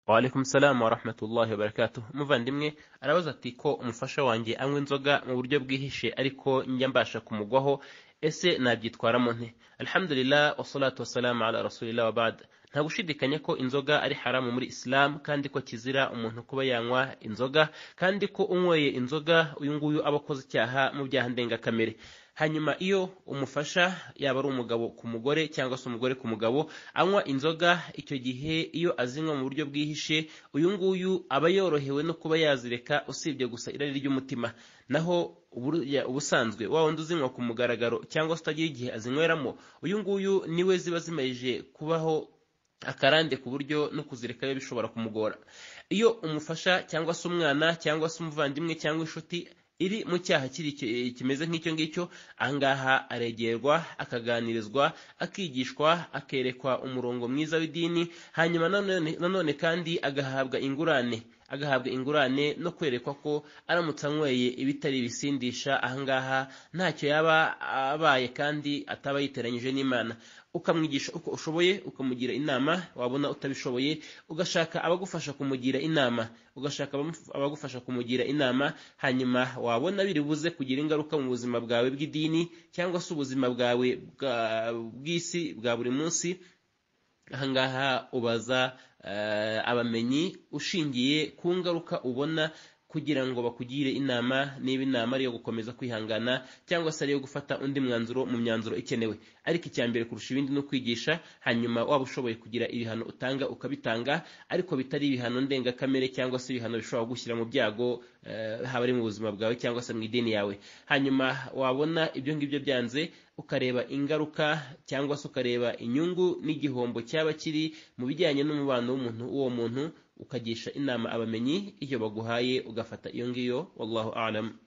Wa alaikum salam wa rahmatullahi wa barakatuh. Muvandimwe arabaza ati ko umufasha wanjye anywa inzoga mu buryo bwihishe ariko njya mbasha kumugwaho, ese nabyitwaramo nte? Alhamdulillah wassalatu wassalamu ala rasulillah wa ba'd. Nta gushidikanya ko inzoga ari haramu muri Islam, kandi ko kizira umuntu kuba yanywa inzoga, kandi ko unyweye inzoga uyu nguyu aba akoze icyaha mu byaha ndengakamere. Hanyuma iyo umufasha yaba ari umugabo ku mugore cyangwa se umugore ku mugabo anywa inzoga, icyo gihe iyo azinywa mu buryo bwihishe, uyu nguyu aba yorohewe no kuba yazireka, usibye gusa irari ry'umutima. Naho ubusanzwe wa wundi uzinywa ku mugaragaro cyangwa se utagira igihe azinyweramo, uyu nguyu niwe ziba zimaze kubaho akarande ku buryo no kuzireka biba bishobora kumugora. Iyo umufasha cyangwa se umwana cyangwa se umuvandimwe cyangwa inshuti iri mu cyaha kimeze nk'icyo ngicyo, ahangaha aregerwa, akaganirizwa, akigishwa, akerekwa umurongo mwiza w'idini, hanyuma nanone kandi agahabwa ingurane no kwerekwa ko aramutse anyweye ibitari ibisindisha ahangaha ntacyo yaba abaye kandi ataba yiteranyije n'Imana. Ukamwigisha uko ushoboye, ukamugira inama, wabona utabishoboye ugashaka abagufasha kumugira inama, hanyuma wabona biri buze kugira ingaruka mu buzima bwawe bw'idini cyangwa se ubuzima bwawe bw'isi bwa buri munsi, ahangaha ubaza abamenyi ushingiye ku ngaruka ubona, kugira ngo bakugire inama, niba inama ari iyo gukomeza kwihangana cyangwa se ari iyo gufata undi mwanzuro mu myanzuro ikenewe. Ariko icya mbere kurusha ibindi no kwigisha, hanyuma waba ushoboye kugira ibihano utanga ukabitanga, ariko bitari ibihano ndengakamere cyangwa se ibihano bishobora gushyira mu byago, haba ari mu buzima bwawe cyangwa se mu idini yawe. Hanyuma wabona ibyo ngibyo byanze, ukareba ingaruka cyangwa se ukareba inyungu n'igihombo cyaba kiri mu bijyanye n'umubano w'uwo muntu, ukagisha inama abamenyi, iyo baguhaye ugafata iyo ngiyo. Wallahu a'lam.